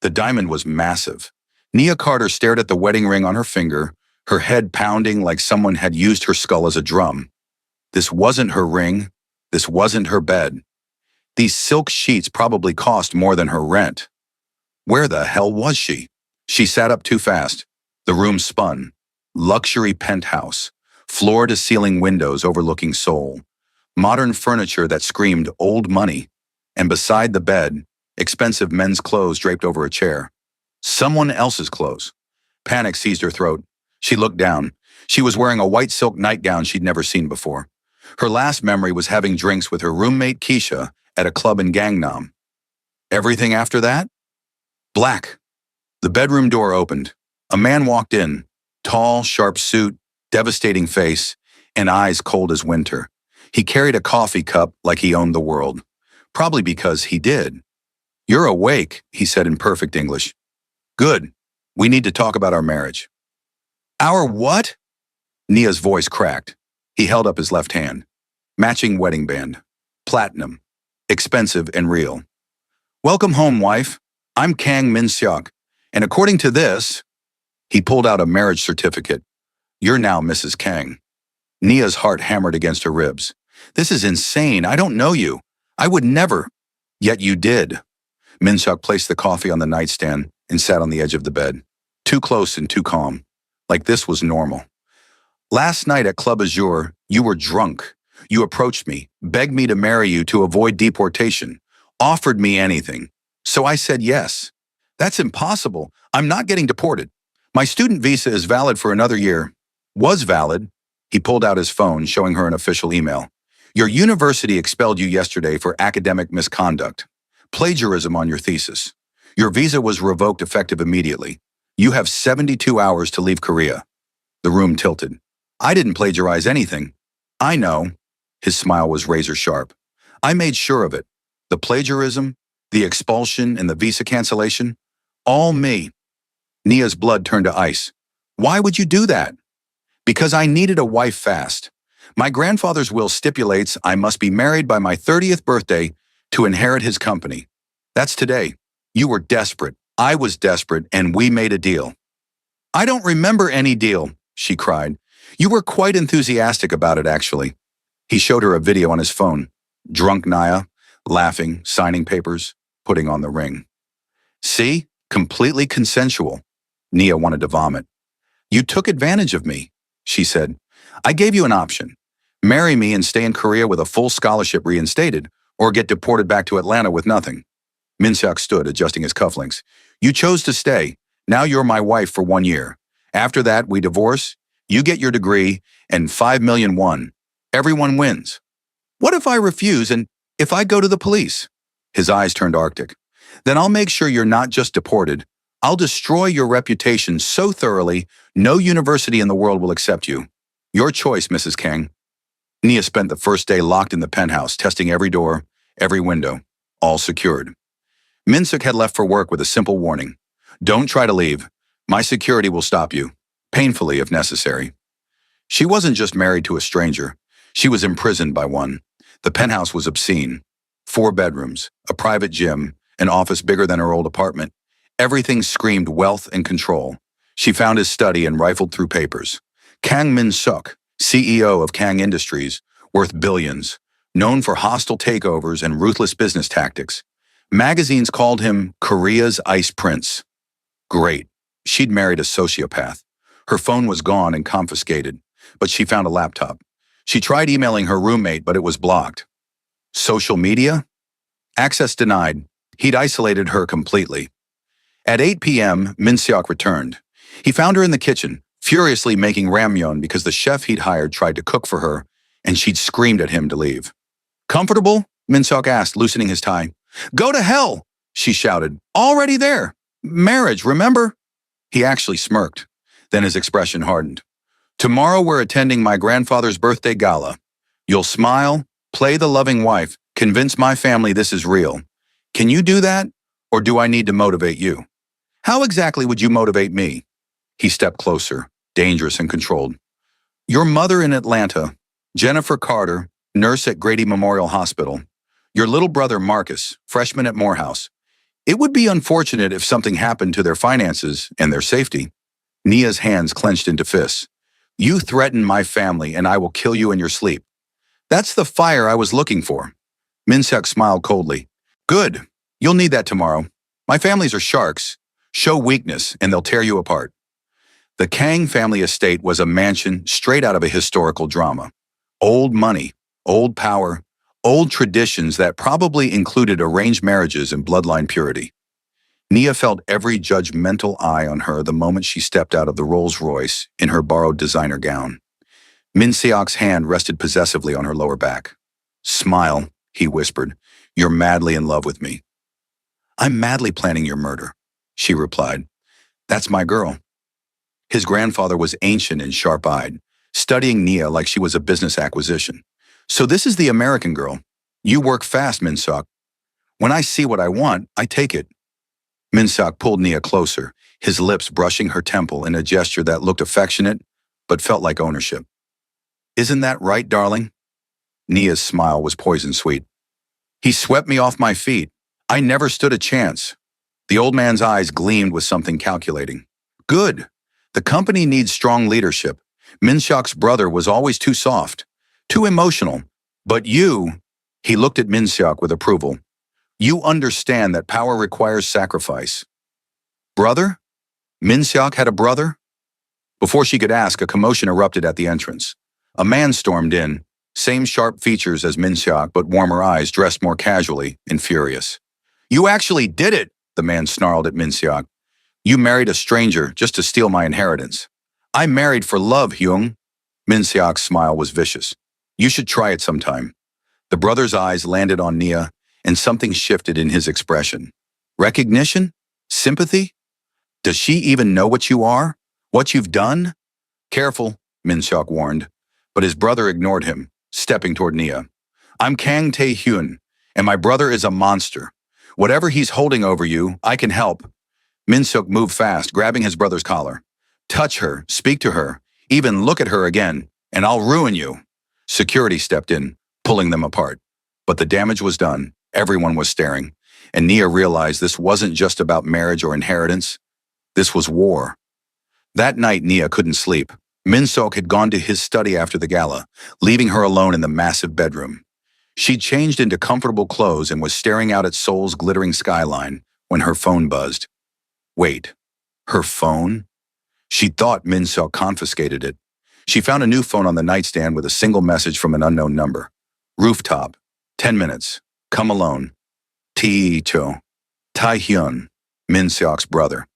The diamond was massive. Nia Carter stared at the wedding ring on her finger, her head pounding like someone had used her skull as a drum. This wasn't her ring. This wasn't her bed. These silk sheets probably cost more than her rent. Where the hell was she? She sat up too fast. The room spun. Luxury penthouse. Floor-to-ceiling windows overlooking Seoul. Modern furniture that screamed old money. And beside the bed, expensive men's clothes draped over a chair. Someone else's clothes. Panic seized her throat. She looked down. She was wearing a white silk nightgown she'd never seen before. Her last memory was having drinks with her roommate Keisha at a club in Gangnam. Everything after that? Black. The bedroom door opened. A man walked in. Tall, sharp suit, devastating face, and eyes cold as winter. He carried a coffee cup like he owned the world. Probably because he did. "You're awake," he said in perfect English. "Good. We need to talk about our marriage." "Our what?" Nia's voice cracked. He held up his left hand. Matching wedding band. Platinum. Expensive and real. "Welcome home, wife. I'm Kang Min-seok, and according to this," he pulled out a marriage certificate. "You're now Mrs. Kang." Nia's heart hammered against her ribs. "This is insane. I don't know you. I would never." "Yet you did." Min-seok placed the coffee on the nightstand and sat on the edge of the bed. Too close and too calm. Like this was normal. "Last night at Club Azure, you were drunk. You approached me, begged me to marry you to avoid deportation, offered me anything. So I said yes. That's impossible. I'm not getting deported. My student visa is valid for another year." "Was valid." He pulled out his phone, showing her an official email. "Your university expelled you yesterday for academic misconduct. Plagiarism on your thesis. Your visa was revoked effective immediately. You have 72 hours to leave Korea." The room tilted. "I didn't plagiarize anything." "I know." His smile was razor sharp. "I made sure of it. The plagiarism, the expulsion, and the visa cancellation, all me." Nia's blood turned to ice. "Why would you do that?" "Because I needed a wife fast. My grandfather's will stipulates I must be married by my 30th birthday to inherit his company. That's today. You were desperate. I was desperate, and we made a deal." "I don't remember any deal," she cried. "You were quite enthusiastic about it, actually." He showed her a video on his phone. Drunk Nia, laughing, signing papers, putting on the ring. "See? Completely consensual." Nia wanted to vomit. "You took advantage of me," she said. "I gave you an option. Marry me and stay in Korea with a full scholarship reinstated, or get deported back to Atlanta with nothing." Min-seok stood, adjusting his cufflinks. "You chose to stay. Now you're my wife for 1 year. After that, we divorce, you get your degree, and 5 million won. Everyone wins." "What if I refuse and if I go to the police?" His eyes turned arctic. "Then I'll make sure you're not just deported. I'll destroy your reputation so thoroughly, no university in the world will accept you. Your choice, Mrs. Kang." Nia spent the first day locked in the penthouse, testing every door, every window, all secured. Min-seok had left for work with a simple warning. "Don't try to leave. My security will stop you, painfully if necessary." She wasn't just married to a stranger. She was imprisoned by one. The penthouse was obscene. 4 bedrooms, a private gym, an office bigger than her old apartment. Everything screamed wealth and control. She found his study and rifled through papers. Kang Min-seok, CEO of Kang Industries, worth billions, known for hostile takeovers and ruthless business tactics. Magazines called him Korea's Ice Prince. Great. She'd married a sociopath. Her phone was gone and confiscated, but she found a laptop. She tried emailing her roommate, but it was blocked. Social media? Access denied. He'd isolated her completely. At 8 p.m., Min-seok returned. He found her in the kitchen, furiously making ramyeon because the chef he'd hired tried to cook for her, and she'd screamed at him to leave. "Comfortable?" Min-seok asked, loosening his tie. "Go to hell!" she shouted. "Already there. Marriage, remember?" He actually smirked. Then his expression hardened. "Tomorrow we're attending my grandfather's birthday gala. You'll smile, play the loving wife, convince my family this is real. Can you do that, or do I need to motivate you?" "How exactly would you motivate me?" He stepped closer, dangerous and controlled. "Your mother in Atlanta, Jennifer Carter, nurse at Grady Memorial Hospital. Your little brother Marcus, freshman at Morehouse. It would be unfortunate if something happened to their finances and their safety. Nia's hands clenched into fists. You threaten my family and I will kill you in your sleep. That's the fire I was looking for. Minseok smiled coldly. Good. You'll need that tomorrow. My families are sharks. Show weakness and they'll tear you apart. The Kang family estate was a mansion straight out of a historical drama. Old money, old power, old traditions that probably included arranged marriages and bloodline purity. Nia felt every judgmental eye on her the moment she stepped out of the Rolls-Royce in her borrowed designer gown. Min Seok's hand rested possessively on her lower back. Smile, he whispered. You're madly in love with me. I'm madly planning your murder, she replied. That's my girl. His grandfather was ancient and sharp-eyed, studying Nia like she was a business acquisition. So this is the American girl. You work fast, Min Seok. When I see what I want, I take it. Min Seok pulled Nia closer, his lips brushing her temple in a gesture that looked affectionate, but felt like ownership. Isn't that right, darling? Nia's smile was poison-sweet. He swept me off my feet. I never stood a chance. The old man's eyes gleamed with something calculating. Good. The company needs strong leadership. Min Seok's brother was always too soft, too emotional. But you, he looked at Min Seok with approval. You understand that power requires sacrifice. Brother? Min Seok had a brother? Before she could ask, a commotion erupted at the entrance. A man stormed in, same sharp features as Min Seok, but warmer eyes, dressed more casually and furious. You actually did it, the man snarled at Min Seok. You married a stranger just to steal my inheritance. I married for love, Hyung. Min Seok's smile was vicious. You should try it sometime. The brother's eyes landed on Nia, and something shifted in his expression. Recognition? Sympathy? Does she even know what you are? What you've done? Careful, Min Seok warned, but his brother ignored him, stepping toward Nia. I'm Kang Tae-hyun, and my brother is a monster. Whatever he's holding over you, I can help. Min Seok moved fast, grabbing his brother's collar. Touch her, speak to her, even look at her again, and I'll ruin you. Security stepped in, pulling them apart. But the damage was done. Everyone was staring, and Nia realized this wasn't just about marriage or inheritance. This was war. That night, Nia couldn't sleep. Min Seok had gone to his study after the gala, leaving her alone in the massive bedroom. She'd changed into comfortable clothes and was staring out at Seoul's glittering skyline when her phone buzzed. Wait, her phone? She thought Min Seok confiscated it. She found a new phone on the nightstand with a single message from an unknown number. Rooftop, 10 minutes, come alone. Tae-cho, Tae-hyun, Min Seok's brother.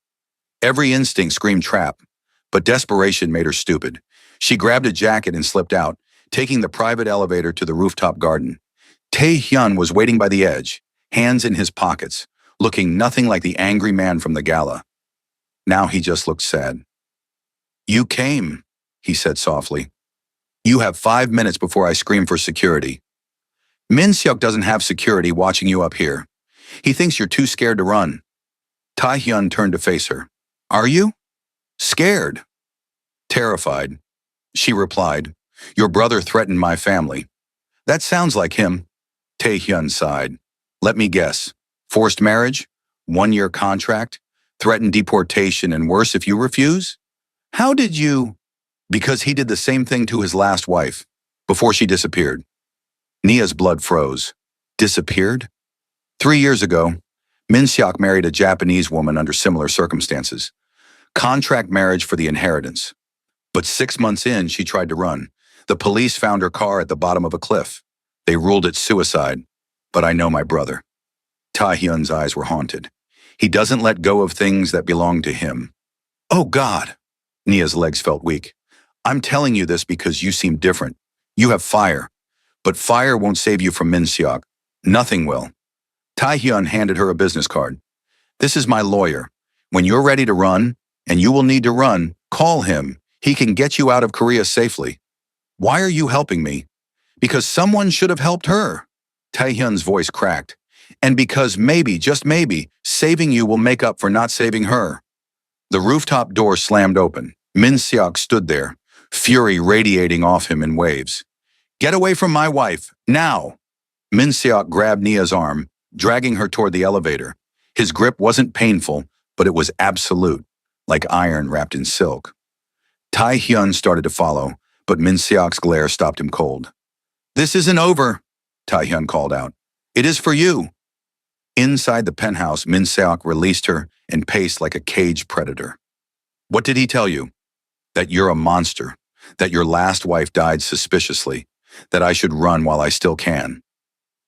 Every instinct screamed trap, but desperation made her stupid. She grabbed a jacket and slipped out, taking the private elevator to the rooftop garden. Tae-hyun was waiting by the edge, hands in his pockets, looking nothing like the angry man from the gala. Now he just looked sad. You came, he said softly. You have 5 minutes before I scream for security. Min Seok doesn't have security watching you up here. He thinks you're too scared to run. Tae-hyun turned to face her. Are you? Scared. Terrified. She replied, Your brother threatened my family. That sounds like him. Tae-hyun sighed. Let me guess. Forced marriage? 1-year contract? Threatened deportation and worse if you refuse? How did you? Because he did the same thing to his last wife, before she disappeared. Nia's blood froze. Disappeared? 3 years ago, Min Seok married a Japanese woman under similar circumstances. Contract marriage for the inheritance. But 6 months in, she tried to run. The police found her car at the bottom of a cliff. They ruled it suicide. But I know my brother. Tae-hyun's eyes were haunted. He doesn't let go of things that belong to him. Oh God! Nia's legs felt weak. I'm telling you this because you seem different. You have fire. But fire won't save you from Min Seok. Nothing will. Tae-hyun handed her a business card. This is my lawyer. When you're ready to run, and you will need to run, call him. He can get you out of Korea safely. Why are you helping me? Because someone should have helped her. Tae-hyun's voice cracked. And because maybe, just maybe, saving you will make up for not saving her. The rooftop door slammed open. Min Seok stood there, fury radiating off him in waves. Get away from my wife, now! Min Seok grabbed Nia's arm, dragging her toward the elevator. His grip wasn't painful, but it was absolute, like iron wrapped in silk. Tai Hyun started to follow, but Min Seok's glare stopped him cold. "This isn't over," Tai Hyun called out. "It is for you." Inside the penthouse, Min Seok released her and paced like a caged predator. "What did he tell you?" "That you're a monster, that your last wife died suspiciously, that I should run while I still can."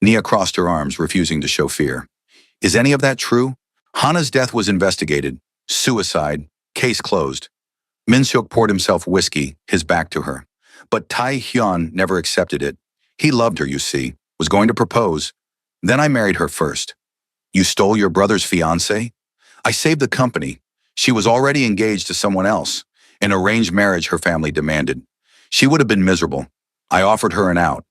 Nia crossed her arms, refusing to show fear. "Is any of that true? Hana's death was investigated. Suicide. Case closed." Min Seok poured himself whiskey, his back to her. But Tai Hyun never accepted it. He loved her, you see, was going to propose. "Then I married her first." "You stole your brother's fiancée?" "I saved the company. She was already engaged to someone else. An arranged marriage her family demanded. She would have been miserable. I offered her an out."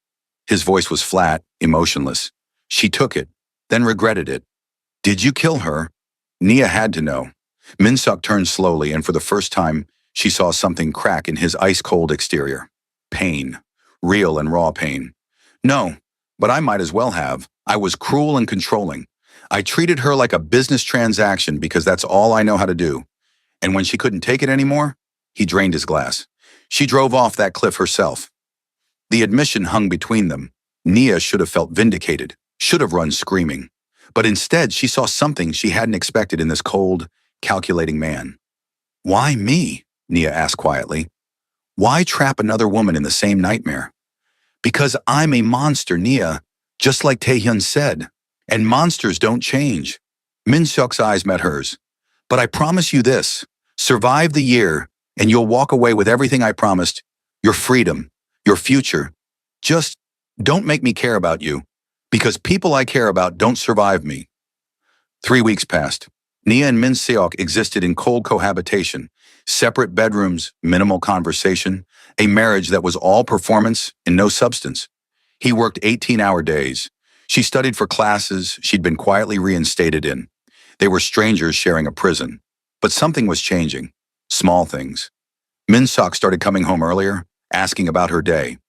His voice was flat, emotionless. "She took it, then regretted it." "Did you kill her?" Nia had to know. Min Seok turned slowly, and for the first time, she saw something crack in his ice-cold exterior. Pain. Real and raw pain. "No, but I might as well have. I was cruel and controlling. I treated her like a business transaction because that's all I know how to do. And when she couldn't take it anymore," he drained his glass, "she drove off that cliff herself." The admission hung between them. Nia should have felt vindicated, should have run screaming. But instead, she saw something she hadn't expected in this cold, calculating man. "Why me?" Nia asked quietly. "Why trap another woman in the same nightmare?" "Because I'm a monster, Nia, just like Taehyun said. And monsters don't change." Min Seok's eyes met hers. "But I promise you this. Survive the year, and you'll walk away with everything I promised. Your freedom, your future. Just don't make me care about you, because people I care about don't survive me." 3 weeks passed. Nia and Min Seok existed in cold cohabitation, separate bedrooms, minimal conversation, a marriage that was all performance and no substance. He worked 18-hour days. She studied for classes she'd been quietly reinstated in. They were strangers sharing a prison. But something was changing. Small things. Min Seok started coming home earlier, asking about her day.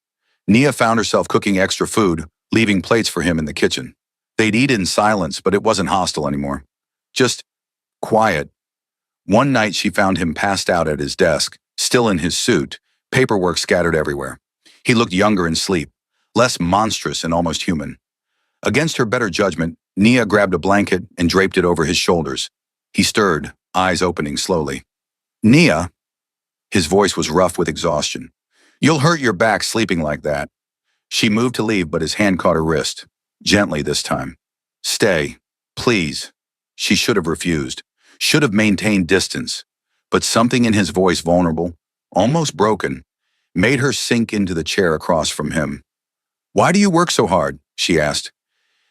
Nia found herself cooking extra food, leaving plates for him in the kitchen. They'd eat in silence, but it wasn't hostile anymore. Just quiet. One night she found him passed out at his desk, still in his suit, paperwork scattered everywhere. He looked younger in sleep, less monstrous and almost human. Against her better judgment, Nia grabbed a blanket and draped it over his shoulders. He stirred, eyes opening slowly. "Nia," his voice was rough with exhaustion. "You'll hurt your back sleeping like that." She moved to leave, but his hand caught her wrist. Gently this time. "Stay, please." She should have refused, should have maintained distance. But something in his voice, vulnerable, almost broken, made her sink into the chair across from him. "Why do you work so hard?" she asked.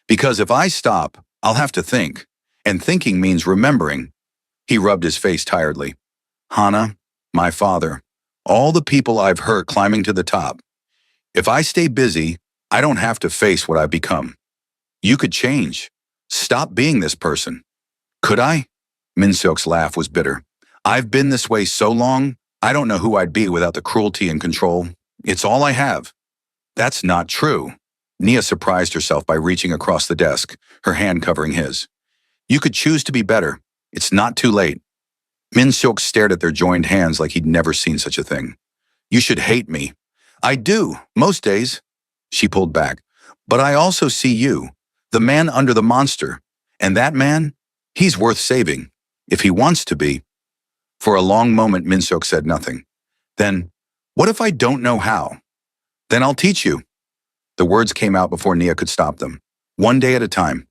"Because if I stop, I'll have to think. And thinking means remembering." He rubbed his face tiredly. "Hana, my father, all the people I've hurt climbing to the top. If I stay busy, I don't have to face what I've become. You could change. Stop being this person." "Could I?" Min Seok's laugh was bitter. "I've been this way so long, I don't know who I'd be without the cruelty and control. It's all I have." "That's not true." Nia surprised herself by reaching across the desk, her hand covering his. "You could choose to be better. It's not too late." Min Seok stared at their joined hands like he'd never seen such a thing. "You should hate me." "I do, most days." She pulled back. "But I also see you, the man under the monster. And that man, he's worth saving, if he wants to be." For a long moment, Min Seok said nothing. Then, "What if I don't know how?" "Then I'll teach you." The words came out before Nia could stop them. One day at a time.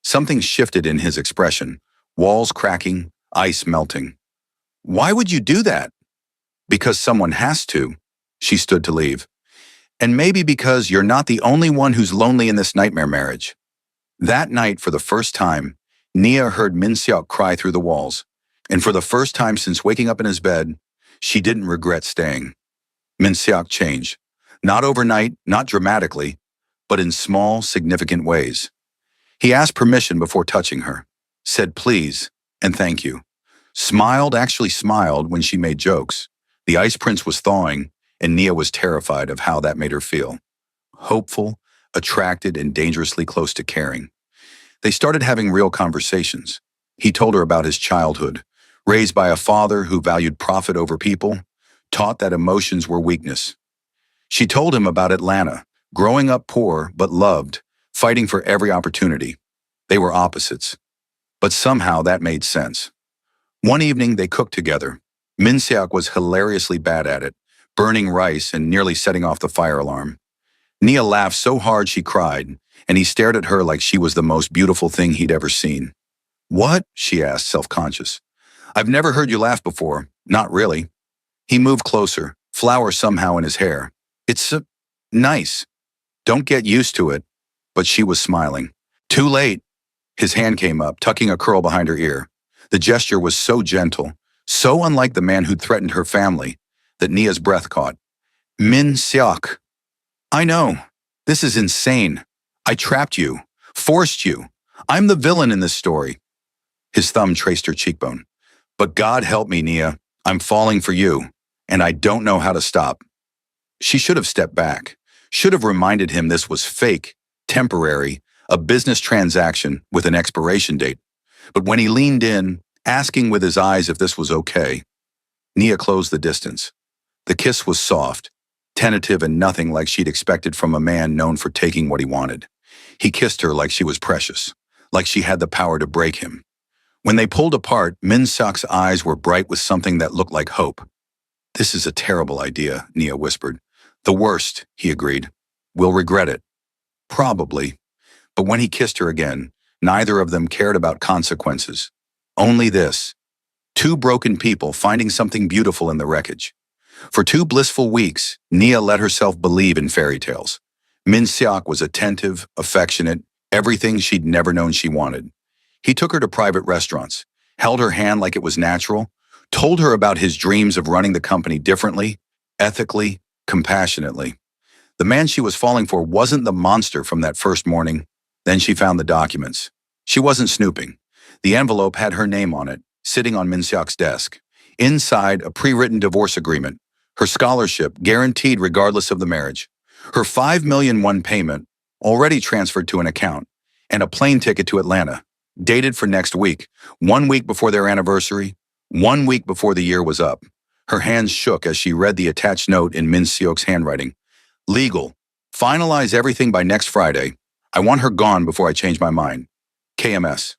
Something shifted in his expression, walls cracking, ice melting. "Why would you do that?" "Because someone has to." She stood to leave. "And maybe because you're not the only one who's lonely in this nightmare marriage." That night, for the first time, Nia heard Min Seok cry through the walls. And for the first time since waking up in his bed, she didn't regret staying. Min Seok changed. Not overnight, not dramatically, but in small, significant ways. He asked permission before touching her, said please and thank you, actually smiled when she made jokes. The ice prince was thawing, and Nia was terrified of how that made her feel. Hopeful, attracted, and dangerously close to caring. They started having real conversations. He told her about his childhood, raised by a father who valued profit over people, taught that emotions were weakness. She told him about Atlanta, growing up poor but loved, fighting for every opportunity. They were opposites, but somehow that made sense. One evening they cooked together. Min Seok was hilariously bad at it, burning rice and nearly setting off the fire alarm. Nia laughed so hard she cried, and he stared at her like she was the most beautiful thing he'd ever seen. "What?" she asked, self-conscious. "I've never heard you laugh before." "Not really." He moved closer, flower somehow in his hair. "It's nice. Don't get used to it." But she was smiling. "Too late." His hand came up, tucking a curl behind her ear. The gesture was so gentle, so unlike the man who'd threatened her family, that Nia's breath caught. "Min Seok. I know. This is insane. I trapped you, forced you. I'm the villain in this story." His thumb traced her cheekbone. "But God help me, Nia. I'm falling for you, and I don't know how to stop." She should have stepped back, should have reminded him this was fake, temporary, a business transaction with an expiration date. But when he leaned in, asking with his eyes if this was okay, Nia closed the distance. The kiss was soft, tentative and nothing like she'd expected from a man known for taking what he wanted. He kissed her like she was precious, like she had the power to break him. When they pulled apart, Min Seok's eyes were bright with something that looked like hope. "This is a terrible idea," Nia whispered. "The worst," he agreed. "We'll regret it." Probably. But when he kissed her again, neither of them cared about consequences. Only this. Two broken people finding something beautiful in the wreckage. For 2 blissful weeks, Nia let herself believe in fairy tales. Min Seok was attentive, affectionate, everything she'd never known she wanted. He took her to private restaurants, held her hand like it was natural, told her about his dreams of running the company differently, ethically, compassionately. The man she was falling for wasn't the monster from that first morning. Then she found the documents. She wasn't snooping. The envelope had her name on it, sitting on Min Seok's desk. Inside, a pre-written divorce agreement, her scholarship guaranteed regardless of the marriage, her $5 million payment already transferred to an account, and a plane ticket to Atlanta, dated for next week, 1 week before their anniversary, 1 week before the year was up. Her hands shook as she read the attached note in Min Seok's handwriting. "Legal. Finalize everything by next Friday. I want her gone before I change my mind. KMS."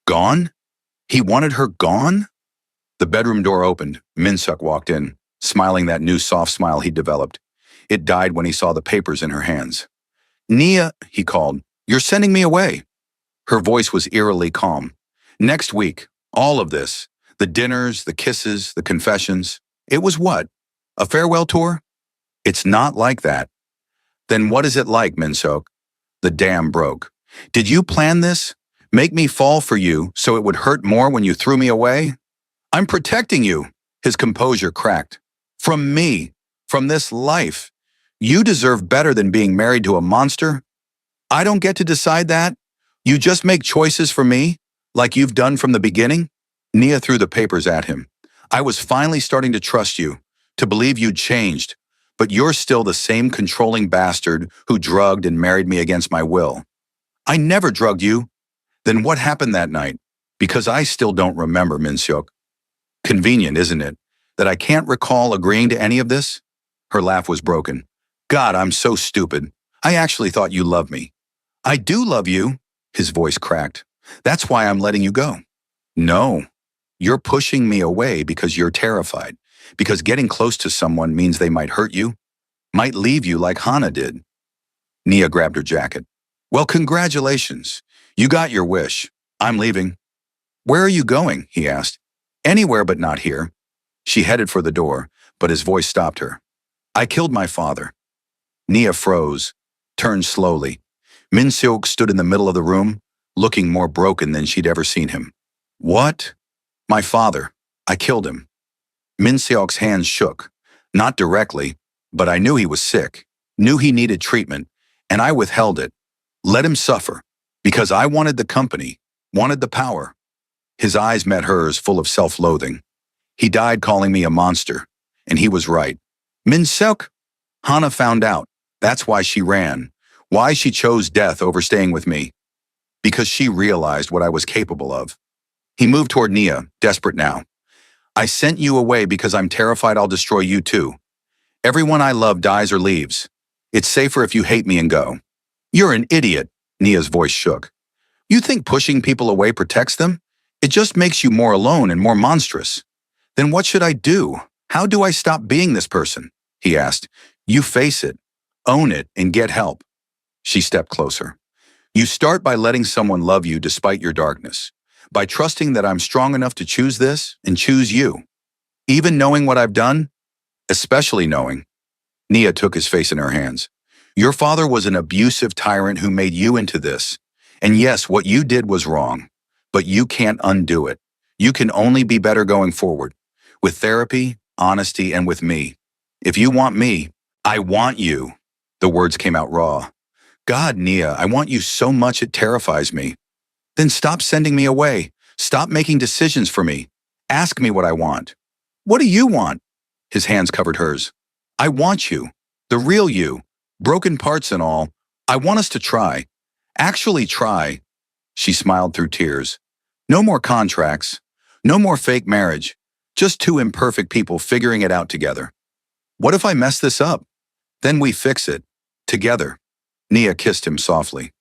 Gone? He wanted her gone? The bedroom door opened. Min Seok walked in, smiling that new soft smile he'd developed. It died when he saw the papers in her hands. "Nia," he called, "you're sending me away." Her voice was eerily calm. "Next week, all of this, the dinners, the kisses, the confessions. It was what? A farewell tour?" "It's not like that." "Then what is it like, Min Seok?" The dam broke. "Did you plan this? Make me fall for you so it would hurt more when you threw me away?" "I'm protecting you." His composure cracked. "From me. From this life. You deserve better than being married to a monster." "I don't get to decide that? You just make choices for me, like you've done from the beginning?" Nia threw the papers at him. "I was finally starting to trust you, to believe you'd changed, but you're still the same controlling bastard who drugged and married me against my will." "I never drugged you." "Then what happened that night?" "Because I still don't remember, Min Seok." "Convenient, isn't it, that I can't recall agreeing to any of this?" Her laugh was broken. "God, I'm so stupid. I actually thought you loved me." "I do love you." His voice cracked. "That's why I'm letting you go." "No. You're pushing me away because you're terrified. Because getting close to someone means they might hurt you, might leave you like Hannah did." Nia grabbed her jacket. "Well, congratulations. You got your wish. I'm leaving." "Where are you going?" he asked. "Anywhere but not here." She headed for the door, but his voice stopped her. "I killed my father." Nia froze, turned slowly. Min Seok stood in the middle of the room, looking more broken than she'd ever seen him. "What?" "My father. I killed him." Min Seok's hands shook. "Not directly, but I knew he was sick, knew he needed treatment, and I withheld it. Let him suffer, because I wanted the company, wanted the power." His eyes met hers, full of self-loathing. "He died calling me a monster, and he was right." "Min Seok?" "Hannah found out. That's why she ran. Why she chose death over staying with me." because she realized what I was capable of. He moved toward Nia, desperate now. I sent you away because I'm terrified I'll destroy you too. Everyone I love dies or leaves. It's safer if you hate me and go. You're an idiot, Nia's voice shook. You think pushing people away protects them? It just makes you more alone and more monstrous. Then what should I do? How do I stop being this person? He asked. You face it, own it, and get help. She stepped closer. You start by letting someone love you despite your darkness, by trusting that I'm strong enough to choose this and choose you. Even knowing what I've done, especially knowing. Nia took his face in her hands. Your father was an abusive tyrant who made you into this. And yes, what you did was wrong, but you can't undo it. You can only be better going forward, with therapy, honesty, and with me. If you want me, I want you. The words came out raw. God, Nia, I want you so much it terrifies me. Then stop sending me away. Stop making decisions for me. Ask me what I want. What do you want? His hands covered hers. I want you. The real you. Broken parts and all. I want us to try. Actually try. She smiled through tears. No more contracts. No more fake marriage. Just two imperfect people figuring it out together. What if I mess this up? Then we fix it. Together. Nia kissed him softly.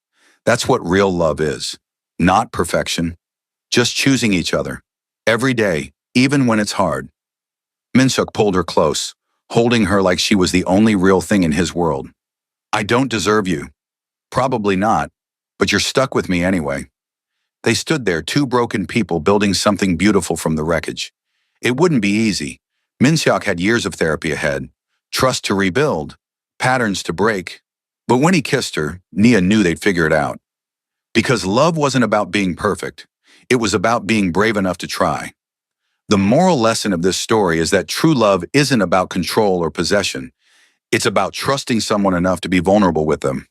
That's what real love is. Not perfection. Just choosing each other. Every day, even when it's hard. Minsuk pulled her close, holding her like she was the only real thing in his world. I don't deserve you. Probably not, but you're stuck with me anyway. They stood there, two broken people building something beautiful from the wreckage. It wouldn't be easy. Minseok had years of therapy ahead, trust to rebuild, patterns to break. But when he kissed her, Nia knew they'd figure it out. Because love wasn't about being perfect. It was about being brave enough to try. The moral lesson of this story is that true love isn't about control or possession. It's about trusting someone enough to be vulnerable with them.